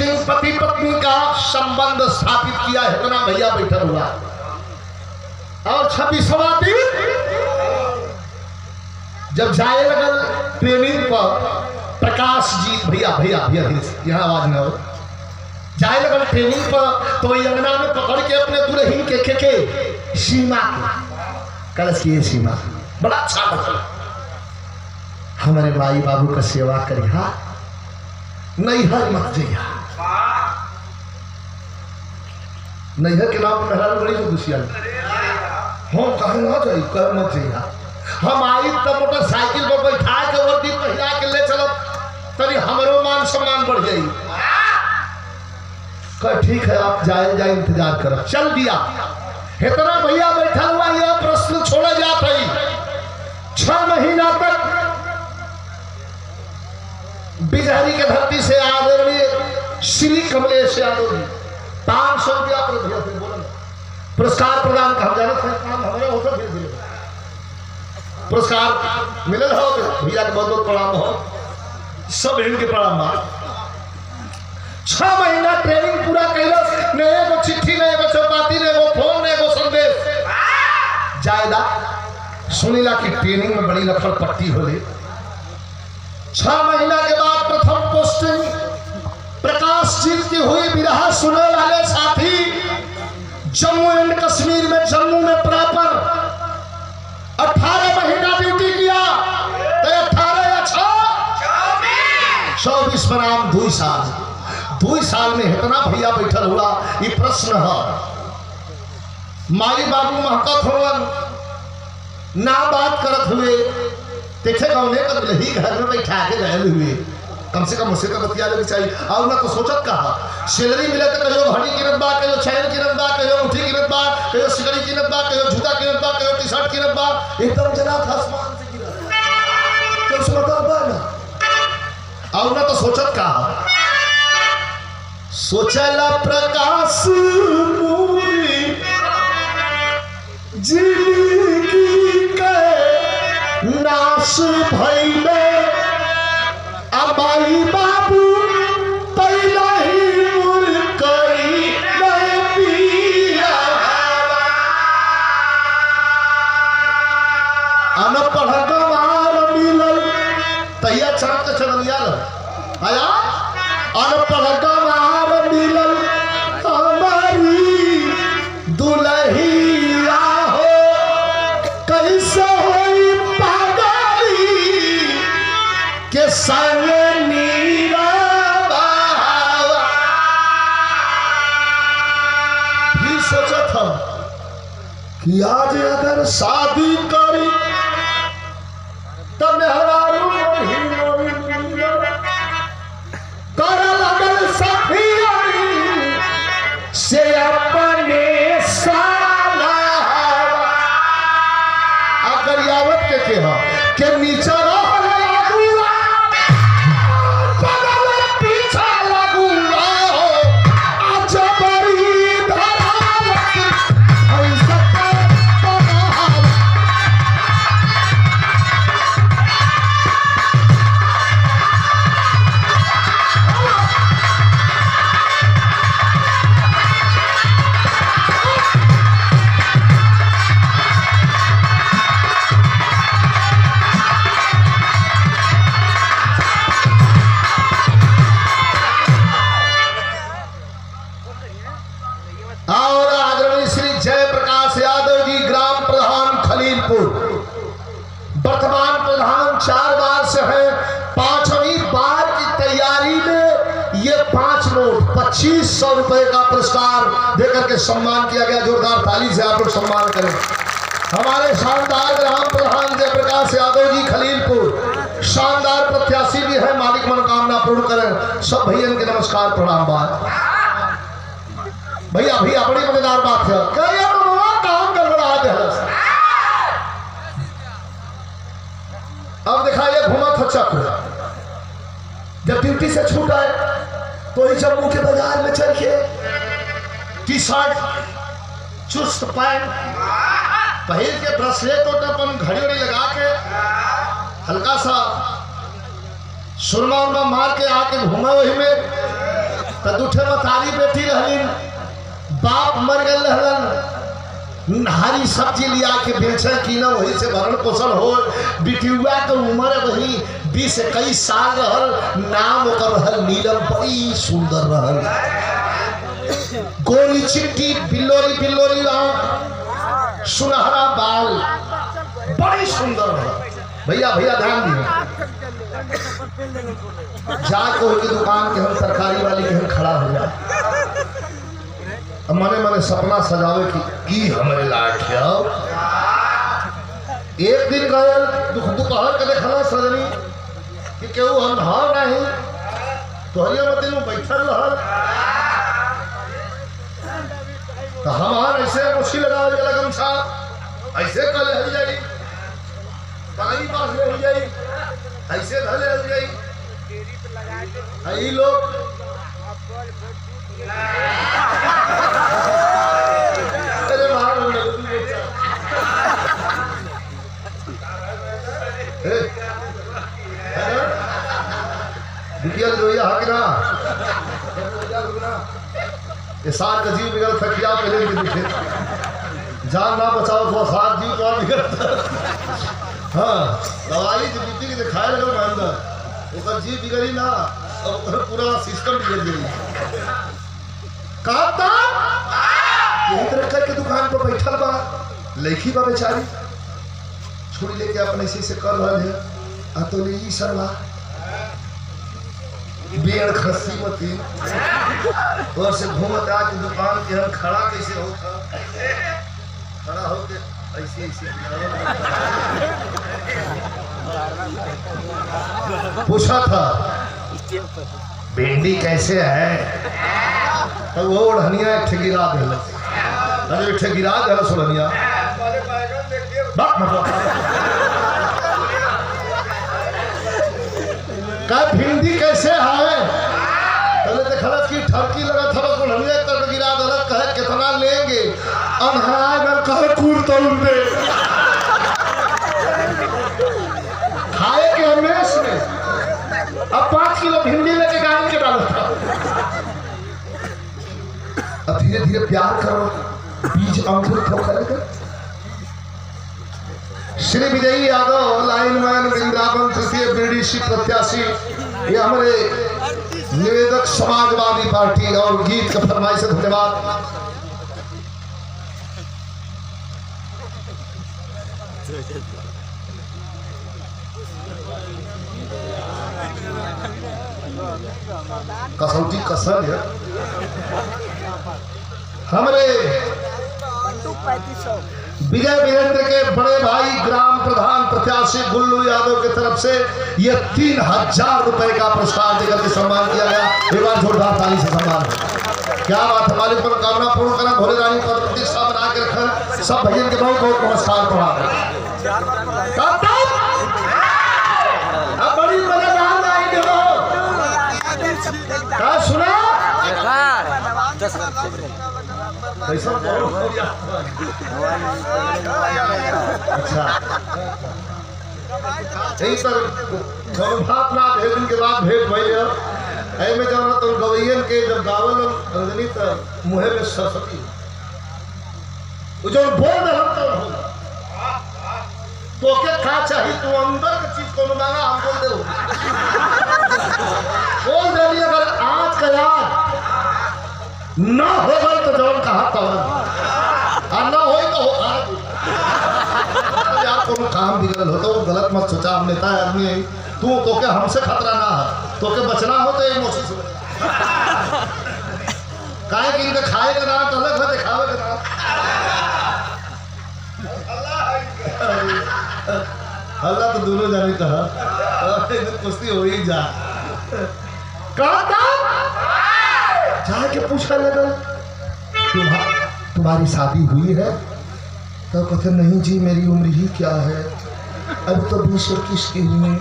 सिंह पति पत्नी का संबंध स्थापित किया है। इतना भैया बैठा हुआ और 26वां दिन जब जाए लगल ट्रेनिंग पर, प्रकाश जी भैया भैया भैया यहाँ आवाज में हो, जाए लगल ट्रेनिंग पर तो वही अंगना में पकड़ के अपने दुल्हन के सीमा कलश की सीमा बड़ा अच्छा बता, हमारे माई बाबू का सेवा करिहा, नैहर मत जइहा। नैहर के नाम मेहरा बड़ी जो दुशियाल हम कहीं ना जाई, कर मत जइहा। हम आई तब मोटरसाइकिल पर बैठा के वर्दी पहिरा के ले चलब तभी हमरो मान सम्मान बढ़ जाई। कह ठीक है आप जाए इंतजार करब। चल दिया। इतना भैया बैठा हुआ यह प्रश्न छोड़ा जाता है। 6 महीना तक बिजहरी के धरती से आदरणीय श्री कमलेश यादव जी 500 रुपया पुरस्कार प्रदान कर हमारे होता पुरस्कार मिलल हो भैया के बहुत बहुत प्रणाम हो, सब इनके प्रणाम। 6 महीना ट्रेनिंग पूरा कैलस, न एगो चिट्ठी न एगो चौपाती न एगो फोन न एगो संदेश जायदा सुनीला की ट्रेनिंग में बड़ी लफड़ पट्टी होले। 6 महीना के बाद प्रथम पोस्टिंग प्रकाश जी की हुई। विरहा सुनने वाले साथी जम्मू एंड कश्मीर में, जम्मू में प्रॉपर 18 महीना ड्यूटी किया तो 18 या 24 बनाम 2 साल। 2 साल में इतना भैया बैठल हुआ। ये प्रश्न है माई बाबू महकत होवन ना बात करत हुए देखे गौने कर ही घर में बैठा के रहल हुए, कम से कम मुझसे का बतिया लेनी चाहिए। और ना तो सोचत कहा सैलरी मिले तो कहियो घड़ी कीनत बा, कहियो चैन कीनत बा, कहियो अंगूठी कीनत बा, कहियो सिकड़ी कीनत बा, कहियो जूता कीनत बा, कहियो टी-शर्ट कीनत बा। एकदम जनाब आसमान से गिरा तो सोचत बा ना। और ना तो सोचत कहा सोचला प्रकाश मूरी जिंदगी के नाश भइले, अबाई बाबू पहला ही मुरकई पिया। अनपढ़ गंवार मिलल तैया चाँद के चढ़िया आया। अनपढ़ गंवार मिलल हमारी दुल्हिया हो, कैसे होई पागली के संग नीरा बाबा। भी सोचा था कि आज अगर शादी करी तब मेहरारू कर लगल सफियाई से अपने साला। अगर यावत के हो के नीचे वर्तमान प्रधान 4 बार से है। 5वीं बार की तैयारी में ये 5 नोट 2500 रुपए का पुरस्कार देकर के सम्मान किया गया। जोरदार ताली से आप लोग सम्मान करें। हमारे शानदार ग्राम प्रधान जयप्रकाश यादव जी खलीलपुर शानदार प्रत्याशी भी है, मालिक मनोकामना पूर्ण करें। सब भैया के नमस्कार प्रणाम। बात भैया भैया बड़ी मजेदार बात है। काम गड़बड़ा दे। अब दिखाइए घुमा था चक्र। जब ड्यूटी से छूट आए तो ही जम्मू के बाजार में चल के टी-शर्ट चुस्त पैंट पहन के ब्रेसलेट और अपन घड़ी उड़ी लगा के हल्का सा सुरमा उरमा मार के आके घूमा। वही में तो दूठे मतारी बेटी रहलिन, बाप मर गए रहलन, हरी सब्जी लिया के बेचे की ना वही से भरण पोषण हो। बिटिया के उम्र वही 20-21 साल रहल, नाम ओकर रहल नीलम, बड़ी सुंदर रहल, गोरी चिट्टी बिल्लोरी बिल्लोरी आंख, सुनहरा बाल, बड़ी सुंदर रहल। भैया भैया ध्यान दिए, जाके उनकी दुकान के हम तरकारी वाली के हम खड़ा हो जाए, मने मने सपना सजावे की हमारे लायक है। एक दिन गए दोपहर के देखला सजनी कि केहू हम हार नहीं, तोहरिया मत में बैठल रहल, तो हमार ऐसे मुश्किल लगा गया गमछा, ऐसे कले हल जाई, पानी पास ले हो जाई, ऐसे धले हल जाई, आई लोग अरे बाहर बिटिया जोइया हकना ये सार का जीव बिगड़ थकिया पहले के दिखे, जान ना बचाओ तो सार जीव तो बिगड़। हाँ दवाई जो बीती के खाए लगे अंदर उसका जीव बिगड़ी ना, और पूरा सिस्टम बिगड़ गई। कहता के दुकान पर बैठल बा, लड़की बा बेचारी, छुरी लेके अपने से कर रहा है, आ तो ले ई सरवा बेड़ खस्सी मती और से घूमत आके दुकान के हम खड़ा कैसे होता, खड़ा होके ऐसे ऐसे पूछा था भिंडी कैसे है, तो वो ओढ़निया एक गिरा दे, अरे एक गिरा दे सोढ़निया का भिंडी कैसे है, पहले देखला कि ठरकी लगा था सोढ़निया कर गिरा दे, कहे कितना लेंगे, अनहरा में कहे कूड़ तोड़ दे, खाए के हमेश में अब 5 किलो भिंडी लेके गाय के डाला था। अब धीरे धीरे प्यार करो, बीज अंकुरित होकर श्री विजयी यादव लाइनमैन वृंदावन तृतीय बीडीसी प्रत्याशी, ये हमारे निवेदक समाजवादी पार्टी और गीत का फरमाइश। धन्यवाद। कसौटी कसर है हमारे विजय वीरेंद्र के बड़े भाई ग्राम प्रधान प्रत्याशी गुल्लू यादव की तरफ से ये 3000 रुपए का पुरस्कार देकर के सम्मान किया गया। एक बार जोरदार ताली से सम्मान। क्या बात, हमारी मनोकामना पूर्ण करना, भोले रानी पर प्रतिष्ठा बना के रखना, सब भजन के बहुत बहुत नमस्कार पढ़ा। अब बड़ी मजेदार आएंगे हो, क्या सुना पैसा अच्छा यही पर भावना भेजन के बाद भेंट भइल में जाना तो गवैयन के जब गावल रंजनी तो मुहे में सरस्वती जो बोल दे तो के का चाहिए, तू अंदर की चीज को मांगा हम बोल दे रही, अगर आज का याद ना होगा तो जौन कहा था और ना हो तो यार कोनो काम बिगड़ल हो तो गलत मत सोचा, हम नेता आदमी है, तू तो के हमसे खतरा ना है, तो के बचना हो तो ये कोशिश काहे कि इनके खाए के नाम अलग है, दिखावे के नाम अल्लाह तो दोनों जानी कहा कुश्ती हो ही जा जाके पूछा लगा तुम्हारी शादी हुई है, तो कहते नहीं जी मेरी उम्र ही क्या है, अब तो 20-21 की हुई।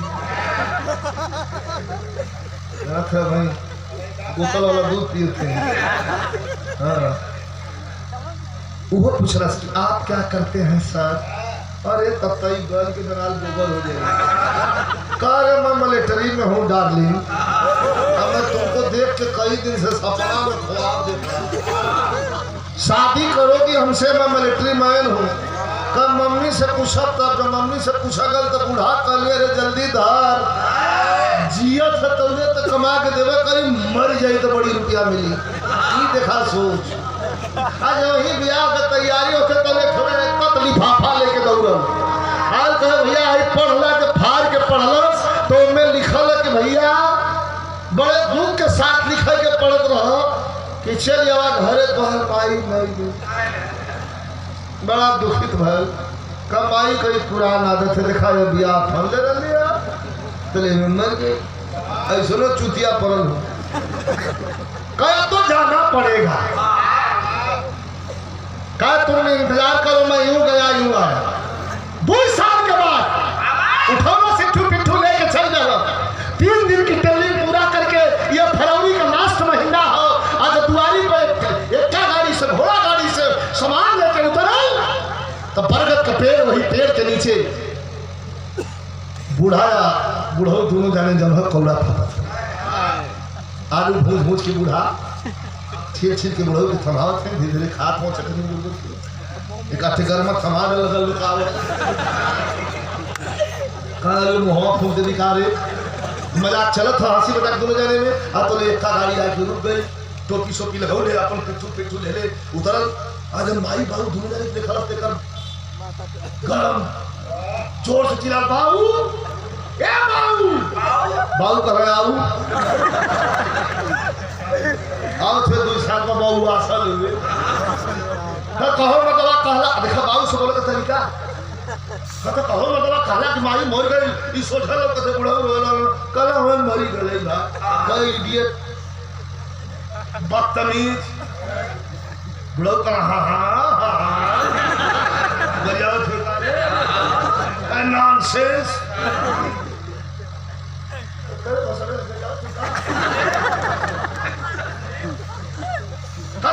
भाई बोतल वाला दूध पीते हैं। हाँ वो पूछ रहा कि आप क्या करते हैं सर, अरे तब तक गर्ल के दराल गोबर हो जाएगा, मैं मिलिट्री में हूँ डार्लिंग, अब मैं तुमको देख के कई दिन से सपना में ख्वाब देखा। शादी करोगी हमसे, मैं मिलिट्री मैन हूँ। कब मम्मी से पूछा, तब जब मम्मी से पूछा गल तो बूढ़ा कल रे जल्दी धार जियत है तौले तो कमा के देवे, कहीं मर जाई तो बड़ी रुपया मिली। ये देखा सोच। आज वही ब्याह की तैयारी होते तौले थोड़े तत लिफाफा लेके दौड़ल। आज कहे भैया आई पढ़ला के फाड़ के पढ़लस तो उनमें लिखल है कि भैया बड़े दुख के साथ लिखे के पढ़त रहो कि चल जावा घरे तोहर पाई नहीं। बड़ा दुखित भल कमाई कई पुरान आदत है देखा ये ब्याह फल ले लिया तले में मर गए। ऐसा नो चुतिया पड़ल हो कह तो जाना पड़ेगा। कह तुमने इंतजार करो, मैं यूं गया यूं आया। 2 साल के बाद उठाओ सिट्ठू पिट्ठू लेके चल जाओ। 3 दिन की ट्रेनिंग पूरा करके ये फरवरी का लास्ट महीना हो। आज दुआरी पे एक गाड़ी से घोड़ा गाड़ी से सामान लेकर उतरो तो बरगद का पेड़, वही पेड़ के नीचे बूढ़ाया बूढ़ो दोनों जाने जब कौड़ा था। आलू भूज भूज के बूढ़ा छील छील के बूढ़ो के थमावत है। धीरे धीरे खात में चटनी एक आते गर्म थमा लगल लुकावे काल मुंह फूंक दे दिखारे। मजाक चलत था, हंसी मजाक दोनों जाने में। आ तो ले एक गाड़ी आके रुक गई, टोपी सोपी लगाओ ले, अपन पिट्ठू ले ले उतरल। आज माई बाबू दोनों जाने देखल देकर गरम जोर से चिल्ला बाबू ए बाबू। बाबू कह रहे आओ आओ थे 2 साल में बाबू आशा ले कहो मतलब कहला। देखा बाबू से बोले का तरीका कहता कहो मतलब कहला कि माई मर गई। ई सोचल कथे बुढ़ा कल हम मरी गई बा कई इडियट बदतमीज बुढ़ा कहा हाँ बढ़िया थे नॉनसेंस।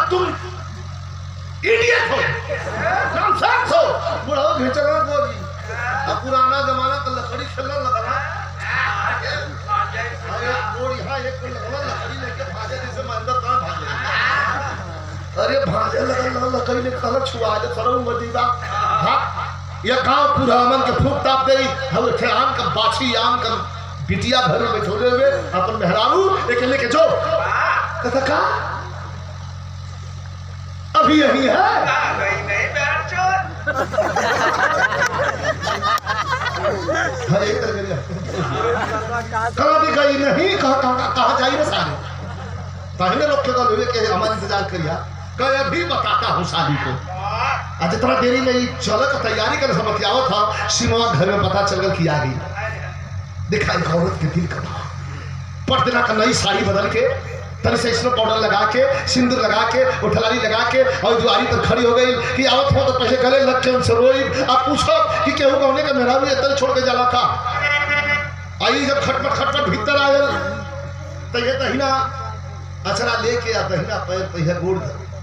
तुम इडियट हो, नॉनसेंस हो। बुढ़ा घिचना गोदी अब पुराना जमाना का लकड़ी खेलने लगा। एक लकड़ी लेके भागे जैसे मंदिर कहाँ भागे। अरे भागे लगा लकड़ी ने कहा छुआ दे सरो मदीदा भाग। ये गांव पूरा अमन के फूक ताप दे। हम थे आम का बाछी आम का बिटिया घर में बैठोले हुए अपन मेहरारू एक लेके जो कथा का अभी यही है। कहा भी गई नहीं, कहा जाइए सारे पहले लोग के हमारा इंतजार करिया। कह अभी बताता हूँ शादी को। आज इतना देरी में चल का तैयारी कर समझाओ था। सिनेमा घर में पता चल कि आ गई। देखा एक औरत के दिल का भाव। पट देना का नई साड़ी बदल के तरी से स्नो पाउडर लगा के सिंदूर लगा के उठलारी लगा के और दुआरी पर खड़ी हो गई कि आवत हो तो पहले गले लग के उनसे रोई। आप पूछो कि केहू कहने का मेरा भी इतना छोड़ के जाला था। आई जब खटपट खटपट भीतर आ गए तो ये दहिना अचरा लेके आ दहिना पैर पहिया गोड़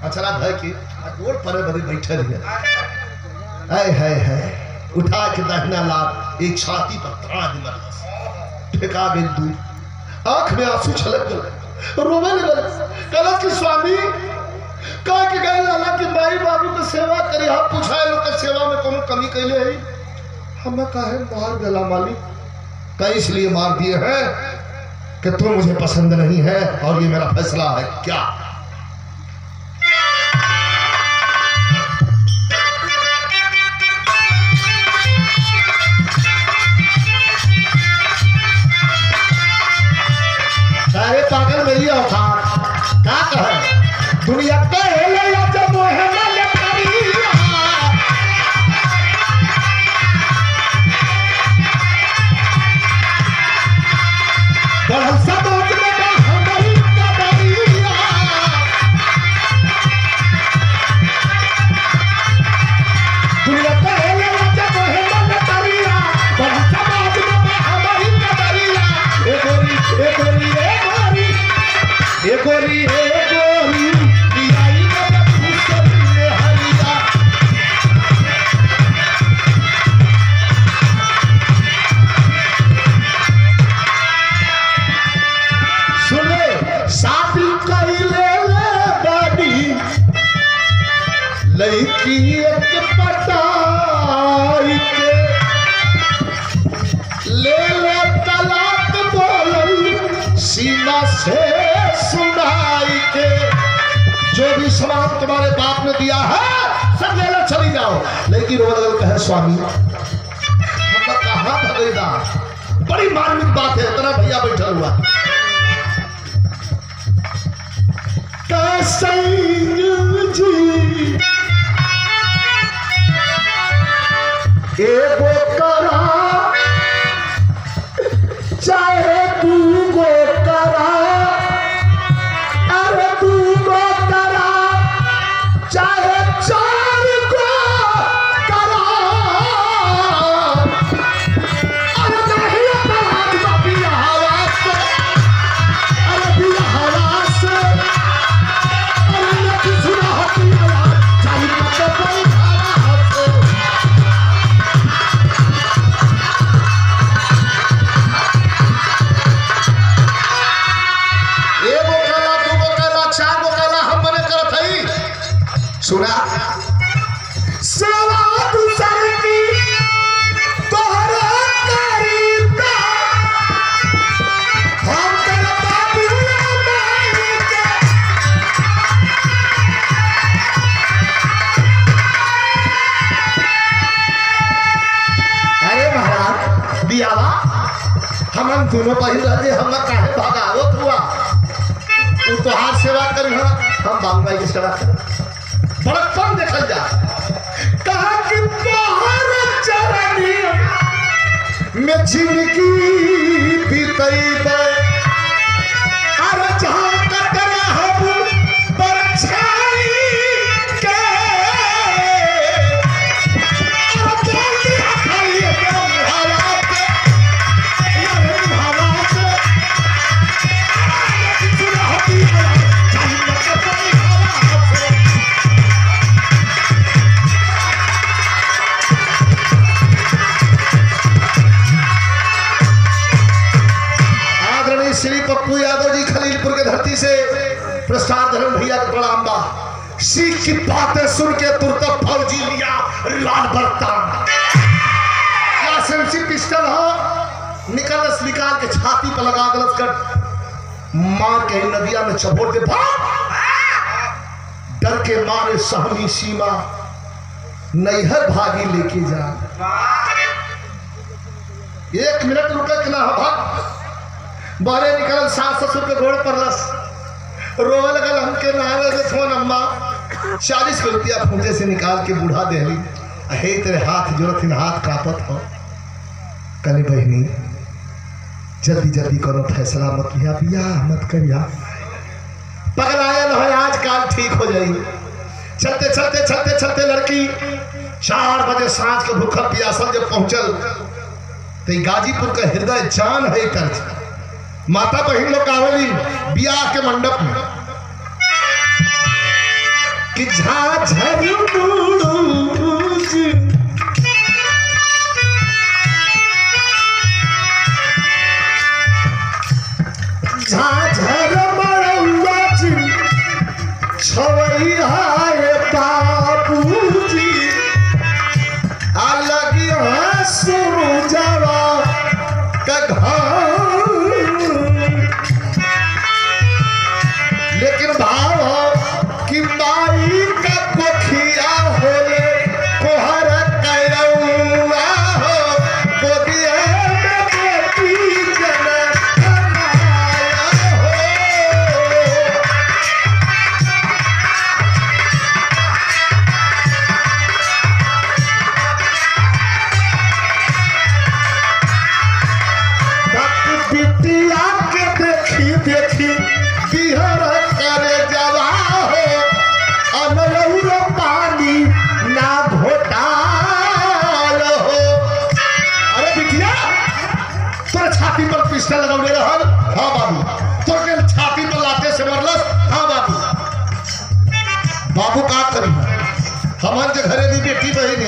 अचरा धर के गोड़ पर बड़ी बैठे रहे। आय हाय हाय उठा के दहिना लाभ एक छाती पर तड़ा दिया फेंका गई दूर। आंख में आंसू छलक गए, रोने लगे। कलश की स्वामी कह के गए लाला कि माई बाबू की सेवा करी। हम पूछा लोग के सेवा में कोनो कमी कैले है। हमें कहे मार गला मालिक कई इसलिए मार दिए हैं कि तुम मुझे पसंद नहीं है और ये मेरा फैसला है। क्या सारे पागल मेरी औकात क्या कहे दुनिया पहले जब एक गोरी लड़की एक पटाई के ले ले तलाक बोल सीना से सुनाई के जो भी सामान तुम्हारे बाप ने दिया है सब ले लो चली जाओ। लेकिन वो कहे स्वामी हम कहाँ भगेगा, बड़ी मार्मिक बात है। इतना भैया बैठा हुआ जी एगो करा चाहे तू गो करा, अरे तू गो करा चाहे चार गो करा, अरे नहीं अपराध बिया हवा से, अरे बिया हवा से, अरे नहीं सुना होती आवाज चाहे मत कोई खड़ा से। सुना सेवा दूसर की तोहरा करीबा हम कर बाबू अरे महाराज दियावा हम दोनों पहिल रहे हम काहे भागावत हुआ तू तोहार सेवा करी हम बाबू भाई की सेवा कर बड़प्पन देखल जा। कहा कि तोहर चरनी में जिंदगी बीतैबे, अरे जहाँ कटरा हम परछाई के, अरे जल्दी खाइए हवा से, अरे हवा से, अरे सुना होती है चाहे मत कोई हवा से। श्री पप्पू यादव जी खलीलपुर के धरती से प्रस्ताव धर्म भैया का प्रणाम बा। सीख की बातें सुन के तुरंत फौजी लिया लाल बर्तन लाइसेंसी पिस्टल हो निकाल के छाती पर लगा गलत कर मार के नदिया में चपोड़ दे डर के मारे सहमी सीमा नैहर भागी लेके जा। 1 मिनट रुका कि ना भाग बारे निकल सास ससुर के घोड़ पर रस रोवे लगल हमके नहावे से फोन अम्मा 40 रुपया फूटे से निकाल के बूढ़ा देली हे तेरे हाथ जोरत इन हाथ कापत हो। कली बहनी जल्दी जल्दी करो फैसला मत लिया बियाह मत करिया पगलाया न हो आज काल ठीक हो जाई। चलते चलते चलते चलते लड़की 4 बजे सांझ के भूखल प्यासल जब पहुंचल तो गाजीपुर का हृदय जान है तर्ज माता बहन लोग आवेली बियाह के मंडप में कि झाझर झाझर मरौआ जी छवैया बाबूजी अलग सुरुजवा का घर लेकिन भाव कि माई का कोखिया होले कोहर करौआ हो गोदिया में बेटी जन कमाया हो। बिटिया के देखी देखी बिहर करे जवा हो अनलौर पानी ना घोटाल हो। अरे बिटिया तोरे छाती पर पिस्टल लगौले रहल हाँ बाबू तोरे छाती पर लाते से मरलस हाँ बाबू। बाबू का करी हमारे जो घरे दी बेटी बहन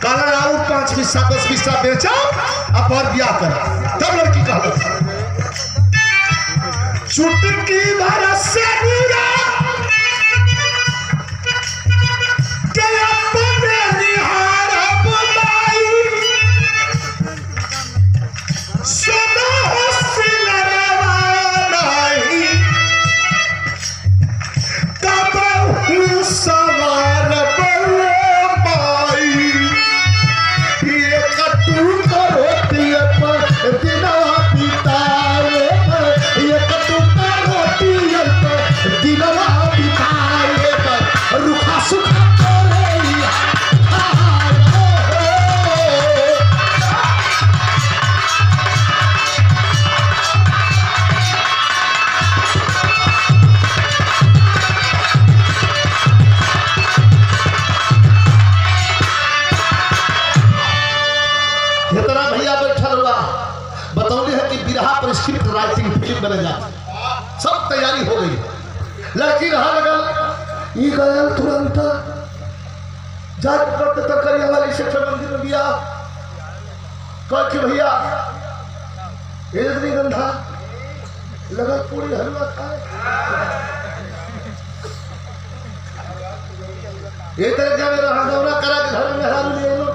काला आऊ 5 पैसा 10 पैसा बेचा अब और ब्याह कर तब लड़की कहल चुटकी भर से पर स्क्रिप्ट राइटिंग फिल्म बने जाती, सब तैयारी हो गई। लड़की रहा लगल ये गयल तुरंत जाकर तक करिया वाली शिक्षा मंदिर में गया कह के भैया गंधा लगा पूरी हलवा खाए ये तरह क्या मेरा हंगौना करा के घर में मेहरारू ले लो।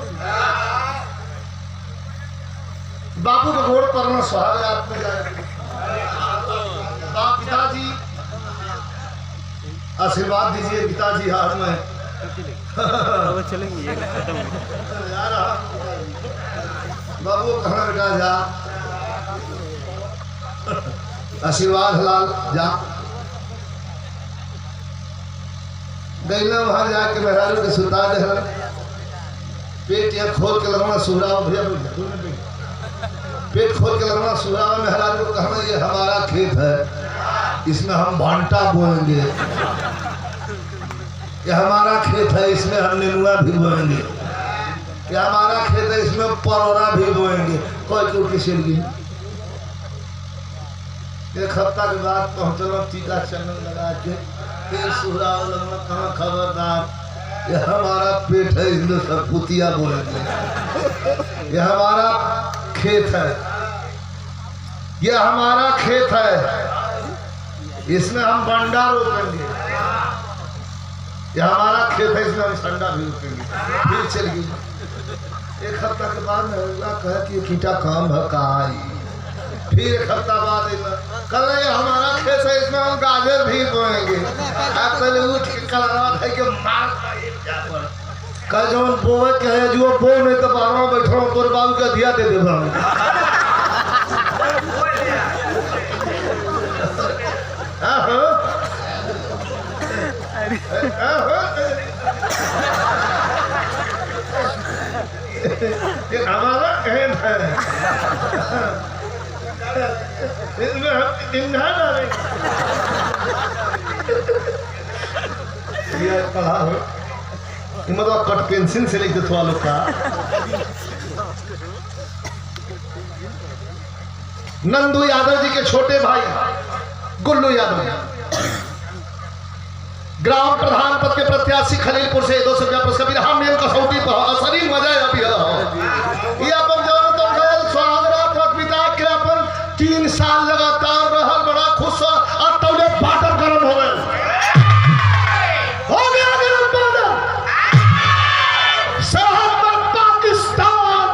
बाबू के गोड़ पर न सुहाग रात में जाए। पिताजी आशीर्वाद दीजिए पिताजी हाथ में चलेंगे बाबू कहाँ बेटा जा आशीर्वाद हलाल जा गई ना वहां जाके मेहरारू के सुता दे पेट यहाँ खोल के लगना सुहरा भैया पेट खोल के लगना सुहरा मेहरारू को कहना ये हमारा खेत है इसमें हम भांटा बोएंगे, ये हमारा खेत है इसमें हम नेनुआ भी बोएंगे, ये हमारा खेत है इसमें परौरा भी बोएंगे। कोई क्यों किसी एक हफ्ता के बाद पहुंचना टीका चंदन लगा के फिर सुहरा लगना कहाँ खबरदार ये हमारा पेट है इसमें सब पुतिया बोलेंगे, ये हमारा खेत है, ये हमारा खेत है इसमें हम बंडा रोपेंगे, ये हमारा खेत है इसमें हम संडा भी रोपेंगे। फिर चल गई। एक हफ्ता के बाद कहा कि कीटा काम है कहा। फिर एक हफ्ता बाद कल ये हमारा खेत है इसमें हम गाजर भी बोएंगे। कल उठ के कल के मार कल जो बोए के है जो बो में तो बारह बैठो तोर बाबू का दिया दे देगा हमारा कहन है इसमें हम इंधा डालें पढ़ा हो मतलब कट पेंसिल से लिख दे थोड़ा लोग का। नंदू यादव जी के छोटे भाई गुल्लू यादव ग्राम प्रधान पद के प्रत्याशी खलीलपुर से 200 रुपया पुरस्कार बिरहा मेल कसौटी पर असली मजा अभी ये अपन जान तो गल स्वागत पिता के अपन 3 साल लगातार रहल बड़ा खुश और तौले बाटर गरम हो गया गरम बाटर सरहद पर पाकिस्तान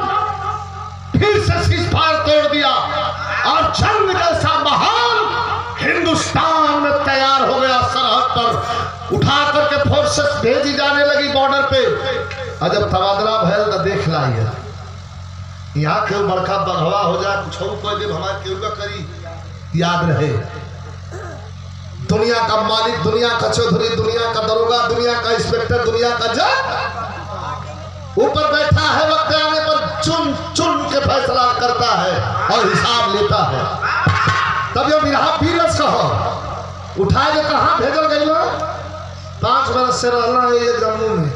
फिर से सीजफायर तोड़ दिया और जंग जैसा महान हिंदुस्तान में तैयार हो गया। सरहद पर उठा करके फोर्सेस भेजी जाने लगी बॉर्डर पे। और जब तबादला भैल तो देख लाइए यहाँ क्यों बड़का बघवा हो जाए कुछ कोई दिन हमारे क्यों का करी याद रहे। दुनिया का मालिक, दुनिया का चौधरी, दुनिया का दरोगा, दुनिया का इंस्पेक्टर, दुनिया का जज ऊपर बैठा है। वक्त आने पर चुन चुन के फैसला करता है और हिसाब लेता है। तब ये बिरहा पीरस कहो उठा के कहाँ भेजल गई 5 बरस से रहना है ये जम्मू में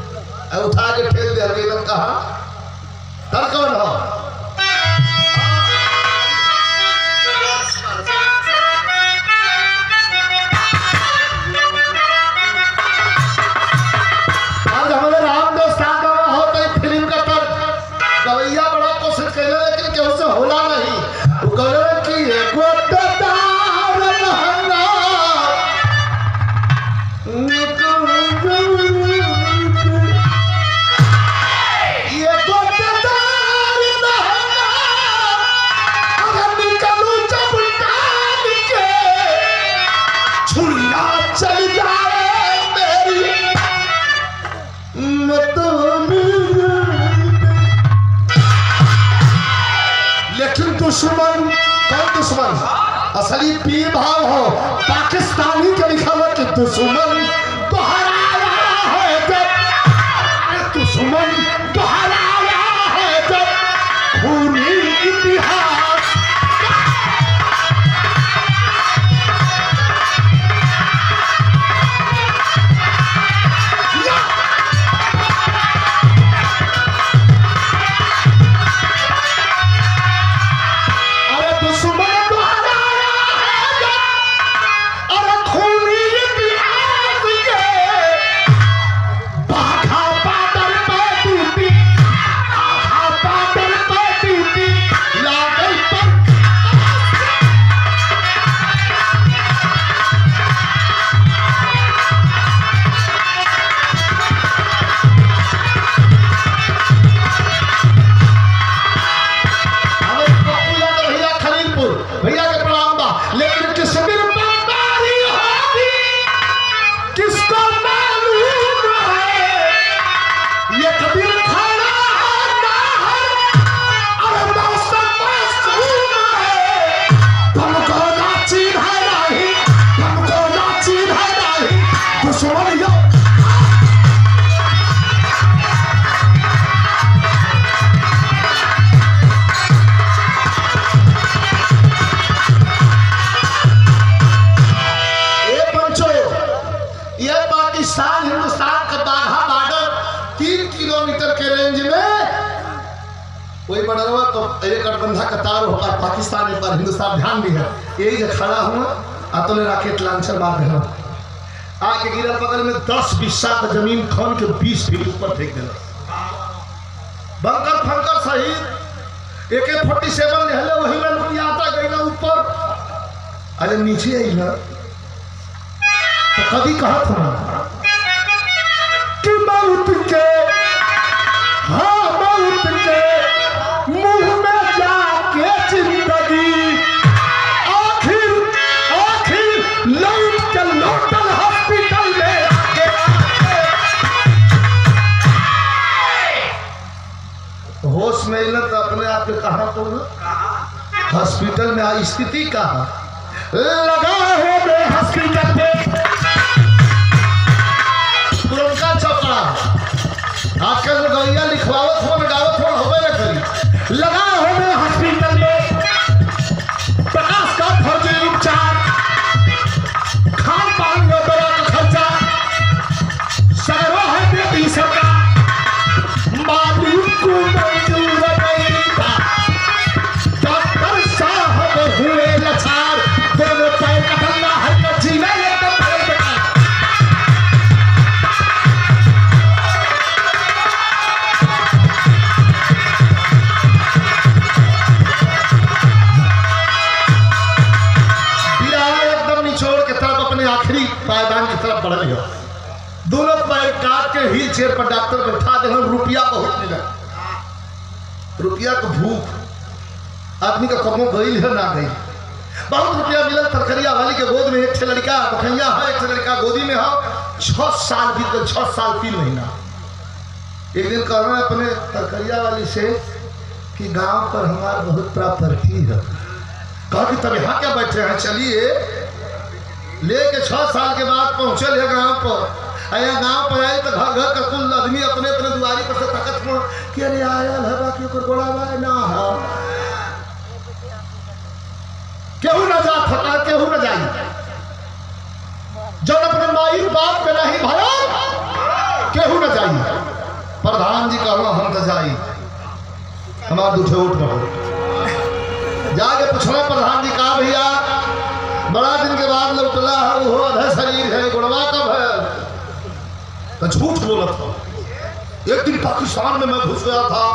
उठा के ठेल दिया गई कहा तड़कन हो आज हमारे राम दोस्तान का हो तो फिल्म का तर गवैया बड़ा कोशिश कर लेकिन केहू से होला नहीं कि दुश्मन कौन दुश्मन असली पीर भाव हो पाकिस्तानी के लिखा हुआ कि दुश्मन दोहराया है जब दुश्मन दोहराया है जब खूनी इतिहास अरे दुश्मन वही बडरवा तो एक गठबंधा कतार हो पार पाकिस्तान एक बार हिंदुस्तान ध्यान भी है यही जो खड़ा हुआ आतोले राकेट लांचर मार दे आके गिरा बगल में 10 बिस्सा का जमीन खन के 20 फीट ऊपर फेंक देना बंकर फंकर सहित AK-47 ले वही में लुटिया आता गई ना ऊपर अरे नीचे आई ना तो कभी कहा था कि मौत के हाँ मौत के मुंह में जाके जिंदगी आखिर आखिर लौट के लौटल हॉस्पिटल में आके होश में इला तो अपने आप के कहा तो हॉस्पिटल में आई स्थिति कहा लगा है मैं हॉस्पिटल पे पुरनका चौपड़ा आजकल गैया लिखवावत हो गावत हो होबे न करी लगा हो मैं हॉस्पिटल में प्रकाश का फर्जी उपचार खान पान में दवा का खर्चा सगरो है बेटी सबका मालिक को मंजूर नहीं था डॉक्टर साहब हुए लाचार दोनों पैर कटना है तो जीना एकदम पैर बेटा आखिरी पायदान की तरफ बढ़ लिया दोनों पैर काट के व्हील चेयर पर डॉक्टर बैठा दे रुपया बहुत मिला रुपया का भूख आदमी का कमो गई है ना गई बहुत रुपया मिला तरकरिया वाली के गोद में एक लड़का बखैया है एक लड़का गोदी में है 6 साल बीत गए 6 साल 3 महीना एक दिन कह रहे अपने तरकरिया वाली से कि गांव पर हमारा बहुत प्रॉपर्टी है कहा कि तब यहाँ क्या बैठे हैं चलिए लेके 6 साल के बाद पहुंचे है गांव पर आया गांव पर आई तो घर घर का कुल आदमी अपने अपने दुआरी पर से तकत में कि अरे आया है बाकी को गोड़ा भाई ना है केहू ना जा थका केहू ना जाई जब अपने माई बाप पे नहीं भरा केहू ना जाई प्रधान जी कहना हम तो जाई हमार दूठे उठ रहो जाके पूछना प्रधान जी कहा भैया बड़ा दिन के बाद लौटला है वो अधे शरीर है गुणवा कब है तो झूठ बोला था एक दिन पाकिस्तान में मैं घुस गया था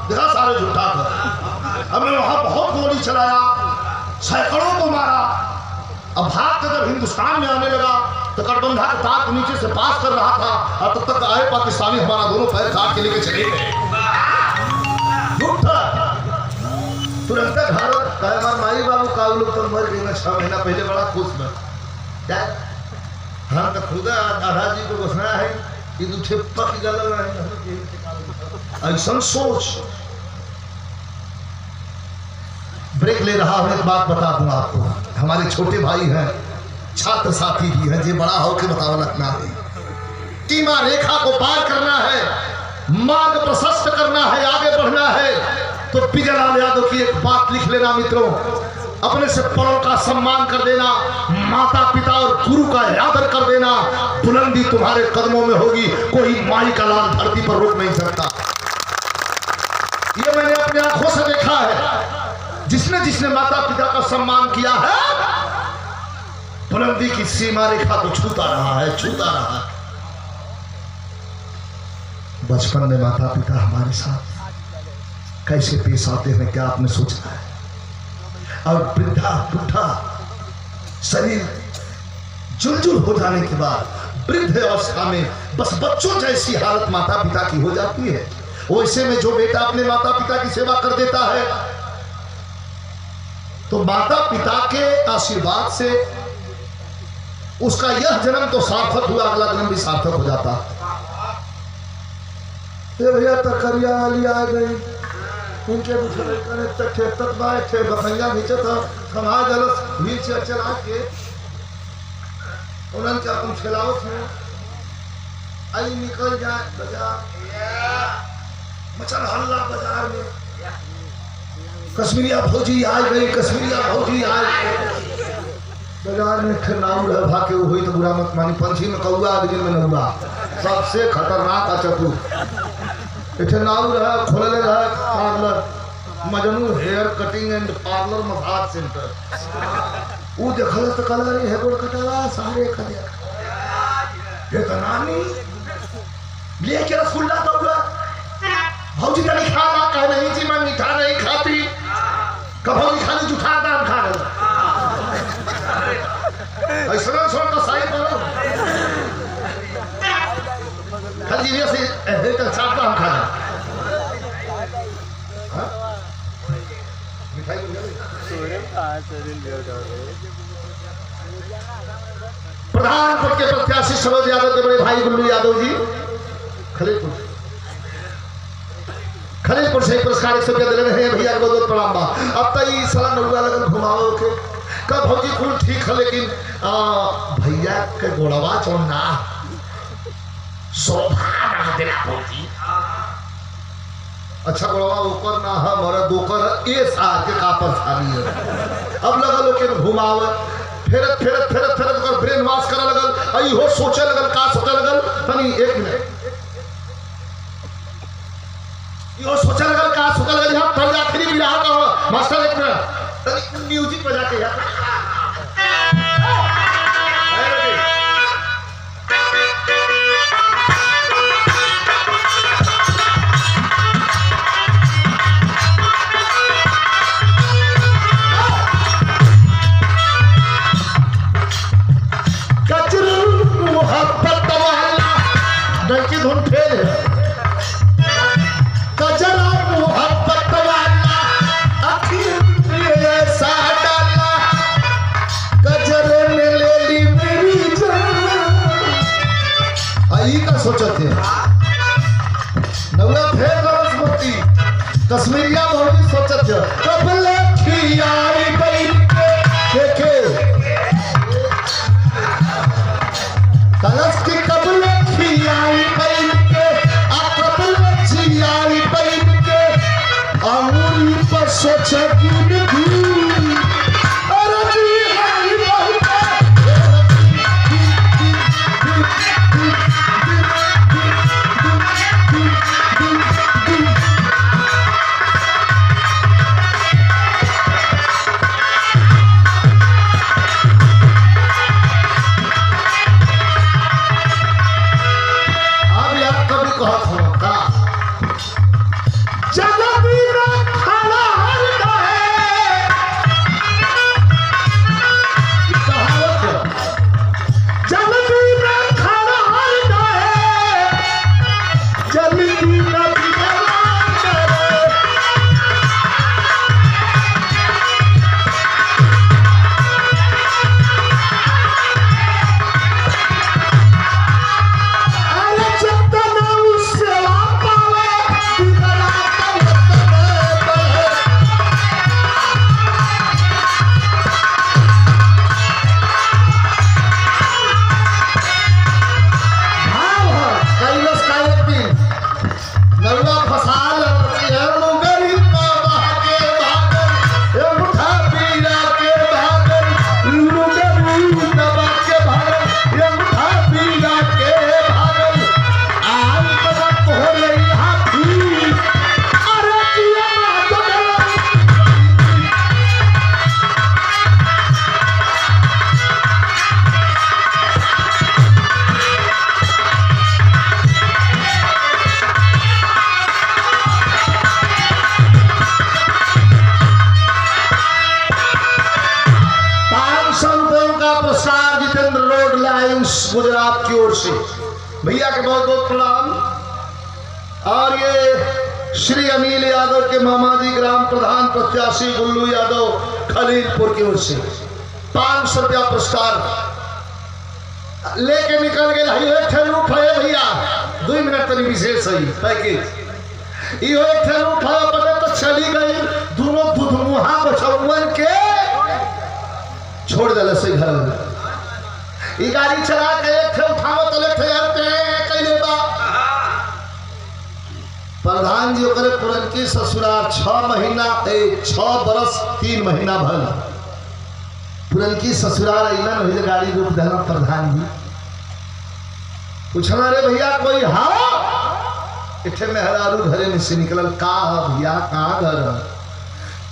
देखा सारे झूठा था हमने वहां बहुत गोली चलाया सैकड़ों को मारा अब भाग के जब हिंदुस्तान में आने लगा तो गठबंधा के ताक नीचे से पास कर रहा था और तब तक आए पाकिस्तानी हमारा दोनों पैर काट के लेके चले गए झूठा तुरंत घर हमारे माई बाबू का लोग तो मर गए 6 महीना पहले बड़ा खुश में क्या हम तो खुदा आधा जी को घोषणा है कि दूठे पक गल ऐसा सोच ब्रेक ले रहा हूं एक बात बता दूं आपको हमारे छोटे भाई हैं छात्र साथी भी हैं जो बड़ा होकर बतावा रखना है सीमा रेखा को पार करना है मार्ग प्रशस्त करना है आगे बढ़ना है तो पिजलाल यादव की एक बात लिख लेना मित्रों अपने से बड़ों का सम्मान कर देना माता पिता और गुरु का आदर कर देना बुलंदी तुम्हारे कदमों में होगी कोई माई का लाल धरती पर रोक नहीं सकता ये मैंने अपने आंखों से देखा है जिसने जिसने माता पिता का सम्मान किया है बुलंदी की सीमा रेखा को छूता रहा है बचपन में माता पिता हमारे साथ कैसे पेश आते हैं क्या आपने सोचा है और वृद्धा बुढ़ा शरीर जुलजुल हो जाने के बाद वृद्ध अवस्था में बस बच्चों जैसी हालत माता पिता की हो जाती है वैसे में जो बेटा अपने माता पिता की सेवा कर देता है तो माता पिता के आशीर्वाद से उसका यह जन्म तो सार्थक हुआ अगला जन्म भी सार्थक हो जाता। ये भैया तरकरिया वाली आ गई इनके थे बखैया नीचे था समाज अलग व्हील चेयर चला के उन्होंने क्या तुम खिलाओ थे आई निकल जाए बाजार मचल हल्ला बाजार में कश्मीरिया फौजी आ गई कश्मीरिया फौजी आ गई बाजार में फिर नाम भागे हुई तो बुरा मत मानी पंछी में कौआ आदमी में नौआ सबसे खतरनाक अचतु इथे नाव रहा खोलले रहा parlour Majnu hair cutting and parlour massage centre वो देखल तो कल रे हेयर कटावा सारे खदे ये तो नानी लेके रसगुल्ला दौड़ा भौजी का खाना कह नहीं जी मैं मीठा नहीं खाती कभी खाली जूठा दाम खा गया ऐसा सो तो सही करो खाली ये से एक चाप दाम खा मिठाई प्रधान पद के प्रत्याशी सरोज यादव के बड़े भाई गुल्लू यादव जी खलीलपुर से पुरस्कार 100 रुपया दिले रहे भैया को बहुत प्रणाम बा। अब तो ये साला नौवा लगन घुमाओ के कब भौजी कुल ठीक है लेकिन भैया के गोड़वा चोना शोभा ना देला भौजी अच्छा गोड़वा ऊपर ना है मरे दोकर ए साल के कापर साली है अब लगा लो के घुमाओ फेरत फेरत फेरत फेरत कर ब्रेन वॉश करे लगल आई हो सोचे लगल का सोचे लगल तनी एक मिनट यो सोचा लगल का सोचा लगल यहां पर आखिरी भी रहा का मास्टर एक मिनट तनी म्यूजिक बजा के यार कचरू मोहब्बत वाला डंकी धुन फेल है सोचते नौला फेर सरस्वती कश्मीरिया बहुत सोचते कबले खियाई बैठ के देखे कलश की कबले खियाई बैठ के आ कबले खियाई बैठ के अंगूरी पर सोचे गुजरात की ओर से भैया के बहुत बहुत प्रणाम। और ये श्री अनिल यादव के मामा जी ग्राम प्रधान प्रत्याशी गुल्लू यादव खलीलपुर की ओर से 500 रुपया पुरस्कार लेके निकल गए भैया 2 मिनट तक विशेष है पैकेज यो उठाया पता तो चली गई दोनों दुधमुहा बचवन के छोड़ दिला से घर में ई गाड़ी चला के एक उठाओ तो ले कैले बा प्रधान जी ओकरे पुरन की ससुराल 6 महीना 6 बरस 3 महीना भल पुरन की ससुराल अइला नहीं गाड़ी रोक देना प्रधान जी पूछना रे भैया कोई हाँ इथे मेहरारू घरे में से निकलल का भैया कहाँ घर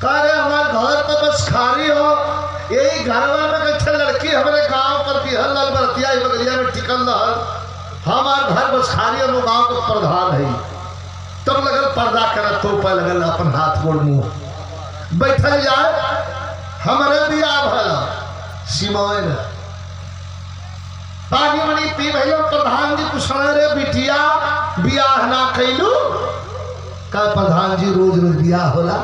कह रहे हमारे घर तो बस खाली हो यही घरवा में कैसे लड़की हमारे गांव पर बिहल लाल बरतिया बगलिया में टिकल रहल हमार घर बस खाली हम गांव के प्रधान है तब लगल पर्दा करत तो पर लगल अपन हाथ गोड़ मुंह बैठल जाए हमारे बियाह भला सिमोन पानी मनी पी भैया प्रधान जी पूछा रे बिटिया बियाह ना कैलू का प्रधान जी रोज रोज बियाह होला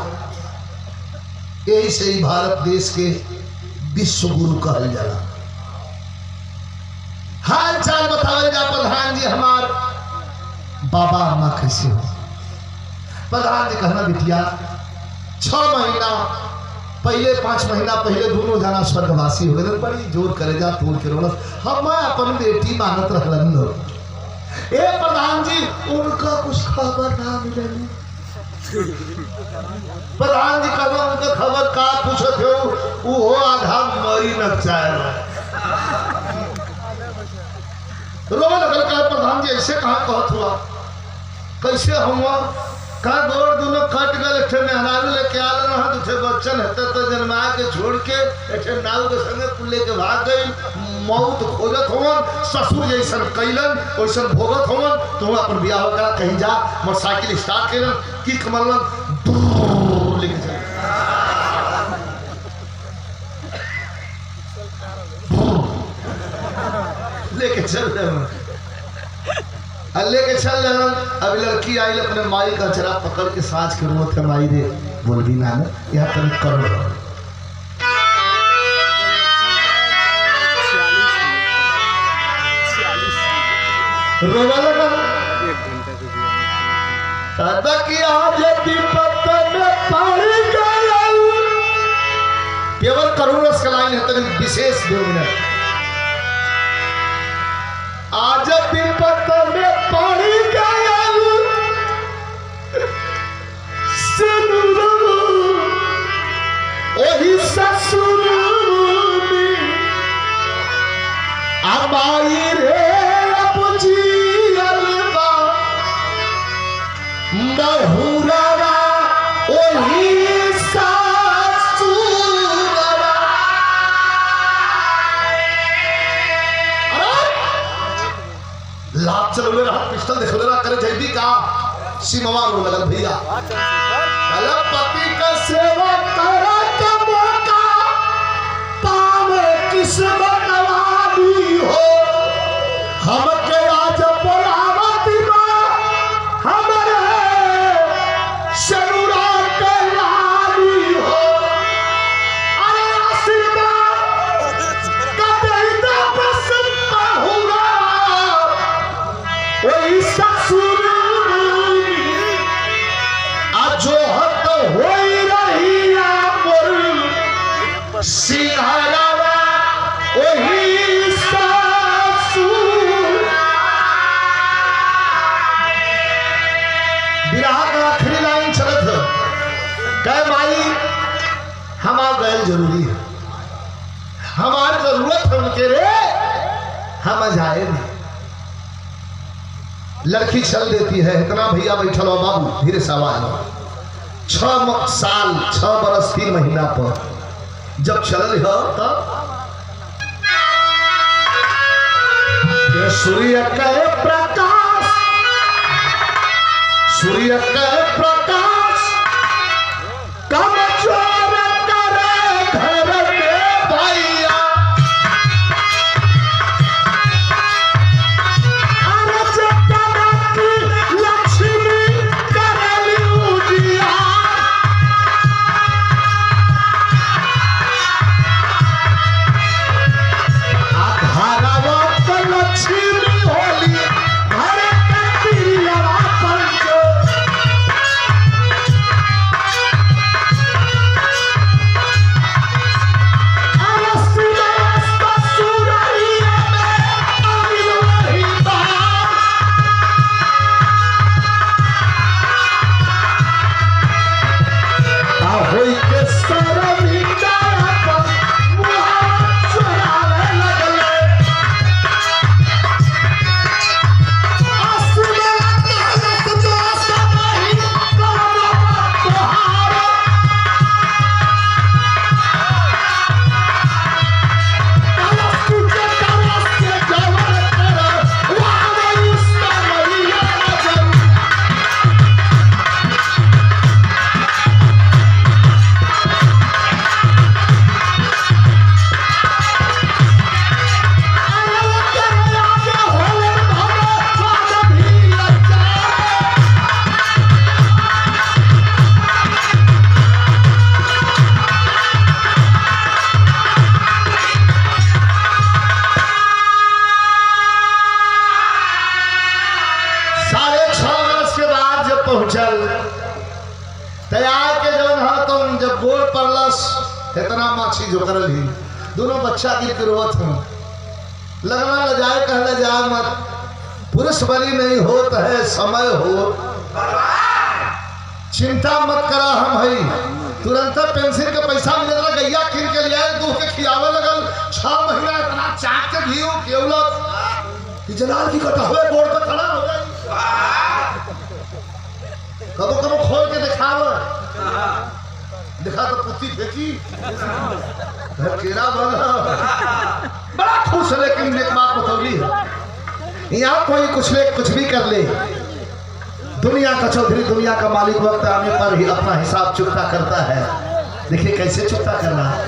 यही से ही भारत देश के विश्व गुरु कहल जाला हाल चाल बतावल जा प्रधान जी हमार बाबा अम्मा कैसे हो प्रधान जी कहना बिटिया 6 महीना पहले 5 महीना पहले दोनों जना स्वर्गवासी हो गए बड़ी जोर करे जा तोड़ के रोल हम अपन बेटी मानत रहलन ए प्रधान जी उनका कुछ खबर ना मिलेगी प्रधान जी कहना उनका खबर का पूछत हो वो आधा मरी न चाहे रोने लगल का प्रधान जी ऐसे कहाँ कहत हुआ कैसे हुआ का गोड़ दोनों कट गए एक मेहरारू लेके आल रहा दूसरे बच्चन हेते तो जन्मा के छोड़ के एक नाव के संगे कुल्ले के भाग गई मौत खोजत होवन ससुर जैसन कैलन वैसन भोगत होवन तो अपन बियाह करा कहीं जा मोटरसाइकिल स्टार्ट कैलन किक मारलन लेके चल लेके चल रहे लेके चल रहे अभी लड़की आई अपने माई का चरा पकड़ के सांच के रोत है माई रे बोल भी ना यहाँ पर करो रोवा लगा दादा की आज विपत में पड़ गया केवल करुण रस का लाइन है तभी विशेष 2 मिनट आज विपत में पड़ गया वही ससुर अबाई रे बहुरा वही लाभ चल हुए रहा पिस्टल देख रहा करे जैबी का सिमवा रो लगल भैया कल पति का सेवा करा का मौका पावे किस्मत वाली हो हम के आज बोलावती मां हमारे शनुरा के लाली हो अरे आशीर्वाद कदेदा पसंद हुआ वही ससुर जो हत हो रही मोर सिंहारा वही ससुर विराह का आखिरी लाइन चलत है कह माई हमार गैल जरूरी है हमारी जरूरत है उनके रे हम जाए नहीं लड़की चल देती है इतना भैया बैठल हो बाबू धीरे सवाल 6 साल 6 बरस 3 महीना पर जब चल हो तब सूर्य के प्रकाश कम चोर करे घर में भैया तैयार के जवन हा तुम जब बोल पड़लस इतना माछी जो करल ही दोनों बच्चा गिर के रोवत हूँ लगना ल जाए कहले जा मत पुरुष बलि नहीं होता है समय हो चिंता मत करा हम हई तुरंत पेंसिल के पैसा मिले रहा गैया किन के लिए दूध के खियावे लगल 6 महीना इतना चाक के घी केवलक कि जलाल की कटा हुए बोर्ड पर खड़ा हो गई कबो कबो खोल के दिखा तो पुत्ती फेंकी केरा बना बड़ा खुश है लेकिन एक बात बतौली है यहाँ कोई कुछ भी कर ले दुनिया का चौधरी दुनिया का मालिक वक्त आने पर ही अपना हिसाब चुकता करता है। देखिए कैसे चुकता करना है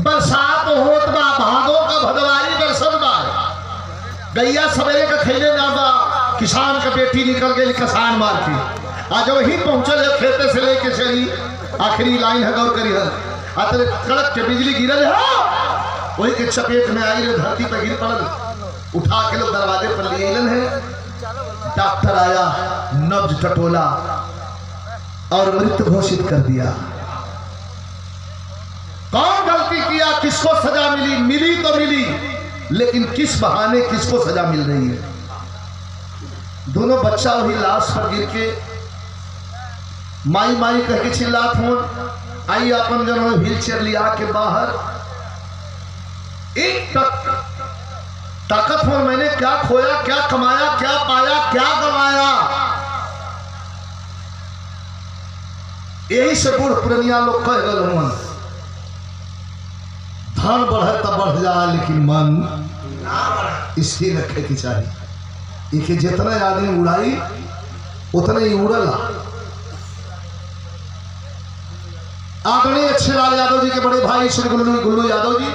बरसात होत बा भादो का भदवारी बरसत बा गैया सवेरे का खेले ना बा किसान का बेटी निकल गई किसान मार के आज वही पहुंचल है खेते से लेके चली आखिरी लाइन है गौर करी है आते कड़क के बिजली गिरल है वही के चपेट में आई रे धरती पर गिर पड़ल उठा के लोग दरवाजे पर लिए इलन है डॉक्टर आया नब्ज टटोला और मृत घोषित कर दिया। कौन गलती किया किसको सजा मिली तो मिली लेकिन किस बहाने किसको सजा मिल रही है। दोनों बच्चा वही लाश पर गिर के माई माई कह के चिल्लात हो आई अपन जन व्हील चेयर लिया के बाहर एक तक ताकत हो मैंने क्या खोया क्या कमाया क्या पाया क्या गवाया यही से बूढ़ पुरनिया लोग कह गए धन बढ़े तब बढ़ जा लेकिन मन स्थिर रखे की चाहिए। एक जितना आदमी उड़ाई उतना ही उड़ला। आदरणीय अच्छेलाल यादव जी के बड़े भाई श्री गुल्लू यादव जी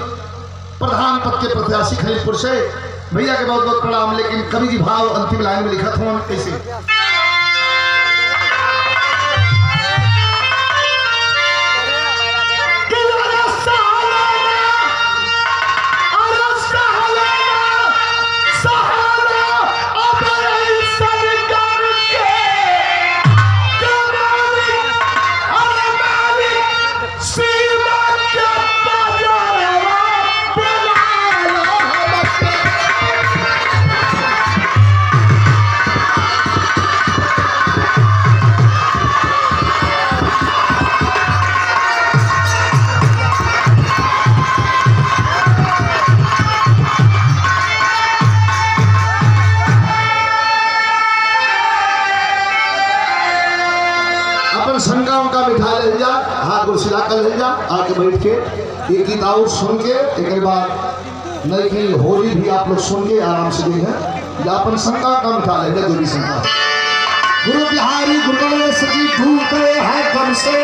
प्रधान पद के प्रत्याशी खलीलपुर से भैया के बहुत बहुत प्रणाम। लेकिन कवि जी भाव अंतिम लाइन में लिखा था कैसे संगम का मिठा ले जा हाथ गुरसिला कर ले जा आके बैठ के एक गीत और सुन के एक बार नई की होली भी आप लोग सुन के आराम से देखें या अपन संगम का मिठा ले जो भी संगम गुरु बिहारी गुरु गणेश जी ढूंढते हैं कम से